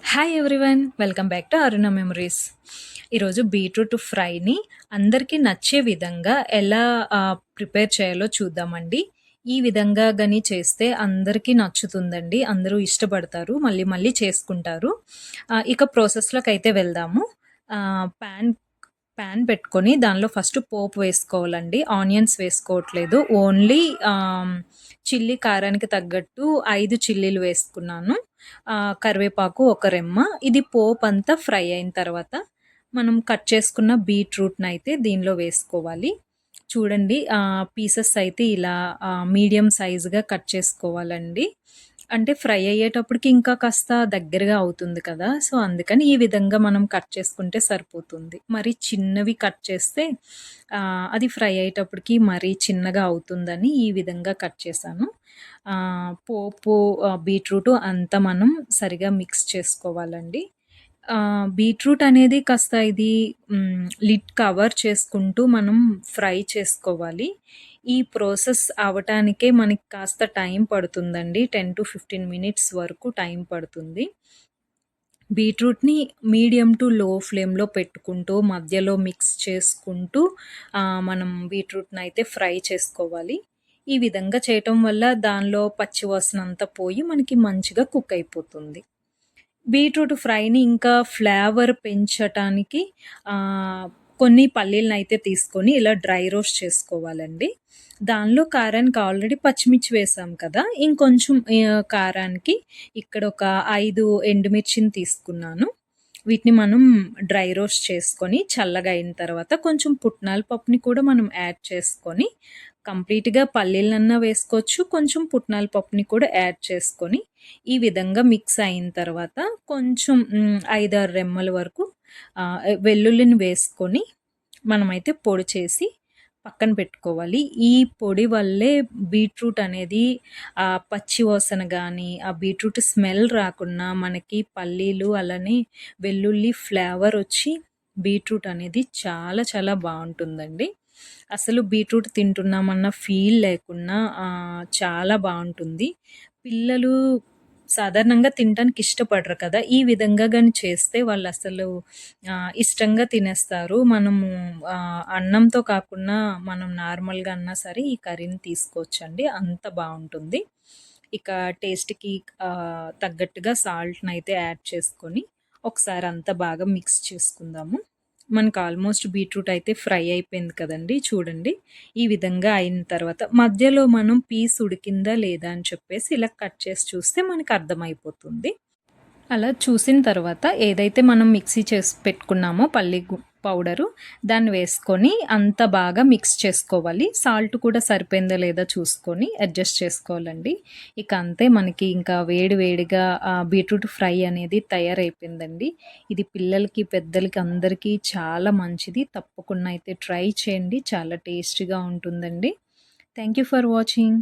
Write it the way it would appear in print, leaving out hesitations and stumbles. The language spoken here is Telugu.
Hi everyone! Welcome back to Aruna memories. ఈరోజు బీట్రూట్ ఫ్రైని అందరికీ నచ్చే విధంగా ఎలా ప్రిపేర్ చేయాలో చూద్దామండి. ఈ విధంగా గాని చేస్తే అందరికీ నచ్చుతుందండి. అందరూ ఇష్టపడతారు. మళ్ళీ మళ్ళీ చేసుకుంటారు. ఇక ప్రాసెస్‌లోకైతే వెళ్దాము. పాన్ పాన్ పెట్టుకొని దానిలో ఫస్ట్ పోపు వేసుకోవాలండి. ఆనియన్స్ వేసుకోవట్లేదు. ఓన్లీ చిల్లీ కారానికి తగ్గట్టు 5 చిల్లీలు వేసుకున్నాను. కరివేపాకు ఒక రెమ్మ. ఇది పోపంతా ఫ్రై అయిన తర్వాత మనం కట్ చేసుకున్న బీట్రూట్‌నయితే దీనిలో వేసుకోవాలి. చూడండి పీసెస్ అయితే ఇలా మీడియం సైజ్‌గా కట్ చేసుకోవాలండి. అంటే ఫ్రై అయ్యేటప్పటికి ఇంకా కాస్త దగ్గరగా అవుతుంది కదా! సో, అందుకని ఈ విధంగా మనం కట్ చేసుకుంటే సరిపోతుంది. మరి చిన్నవి కట్ చేస్తే అది ఫ్రై అయ్యేటప్పటికి మరీ చిన్నగా అవుతుందని ఈ విధంగా కట్ చేశాను. పోపు బీట్రూటు అంతా మనం సరిగా మిక్స్ చేసుకోవాలండి. బీట్రూట్ అనేది కాస్త ఇది లిడ్ కవర్ చేసుకుంటూ మనం ఫ్రై చేసుకోవాలి. ఈ ప్రాసెస్ అవ్వటానికే మనకి కాస్త టైం పడుతుందండి. 10-15 మినిట్స్ వరకు టైం పడుతుంది. బీట్రూట్‌ని మీడియం టు లో ఫ్లేమ్‌లో పెట్టుకుంటూ మధ్యలో మిక్స్ చేసుకుంటూ మనం బీట్రూట్‌నయితే ఫ్రై చేసుకోవాలి. ఈ విధంగా చేయటం వల్ల దానిలో పచ్చి వాసన అంతా పోయి మనకి మంచిగా కుక్ అయిపోతుంది. బీట్రూట్ ఫ్రైని ఇంకా ఫ్లేవర్ పెంచటానికి కొన్ని పల్లీలనైతే తీసుకొని ఇలా డ్రై రోస్ట్ చేసుకోవాలండి. దానిలో కారానికి ఆల్రెడీ పచ్చిమిర్చి వేసాం కదా! ఇంకొంచెం కారానికి ఇక్కడ ఒక 5 ఎండుమిర్చిని తీసుకున్నాను. వీటిని మనం డ్రై రోస్ట్ చేసుకొని చల్లగా అయిన తర్వాత కొంచెం పుట్నాల పప్పుని కూడా మనం యాడ్ చేసుకొని కంప్లీట్‌గా పల్లీలనన్నా వేసుకోవచ్చు. కొంచెం పుట్నాల పప్పుని కూడా యాడ్ చేసుకొని ఈ విధంగా మిక్స్ అయిన తర్వాత కొంచెం 5, 6 రెమ్మల వరకు వెల్లుల్లిని వేసుకొని మనమైతే పొడి చేసి పక్కన పెట్టుకోవాలి. ఈ పొడి వల్లే బీట్రూట్ అనేది పచ్చి వాసన గానీ, ఆ బీట్రూట్ స్మెల్ రాకుండా మనకి పల్లీలు అలానే వెల్లుల్లి ఫ్లేవర్ వచ్చి బీట్రూట్ అనేది చాలా చాలా బావుంటుందండి. అసలు బీట్రూట్ తింటున్నామన్న ఫీల్ లేకుండా చాలా బావుంటుంది. పిల్లలు సాధారణంగా తినటానికి ఇష్టపడరు కదా! ఈ విధంగా గాని చేస్తే వాళ్ళసలు ఇష్టంగా తినేస్తారు. మనము అన్నంతో కాకుండా మనం నార్మల్‌గా అన్నా సరే ఈ కర్రీని తీసుకోవచ్చండి. అంత బావుంటుంది. ఇక టేస్ట్‌కి తగ్గట్టుగా సాల్ట్‌నయితే యాడ్ చేసుకొని ఒకసారి అంతా బాగా మిక్స్ చేసుకుందాము. మనకు ఆల్మోస్ట్ బీట్రూట్ అయితే ఫ్రై అయిపోయింది కదండీ! చూడండి. ఈ విధంగా అయిన తర్వాత మధ్యలో మనం పీస్ ఉడికిందా లేదా అని చెప్పేసి ఇలా కట్ చేసి చూస్తే మనకు అర్థమైపోతుంది. అలా చూసిన తర్వాత ఏదైతే మనం మిక్సీ చేసి పెట్టుకున్నామో పౌడరు దాన్ని వేసుకొని అంత బాగా మిక్స్ చేసుకోవాలి. సాల్ట్ కూడా సరిపోయిందా లేదా చూసుకొని అడ్జస్ట్ చేసుకోవాలండి. ఇక అంతే మనకి ఇంకా వేడి వేడిగా బీట్రూట్ ఫ్రై అనేది తయారైపోయిందండి. ఇది పిల్లలకి, పెద్దలకి అందరికీ చాలా మంచిది. తప్పకుండా అయితే ట్రై చేయండి. చాలా టేస్టీగా ఉంటుందండి. Thank you for watching.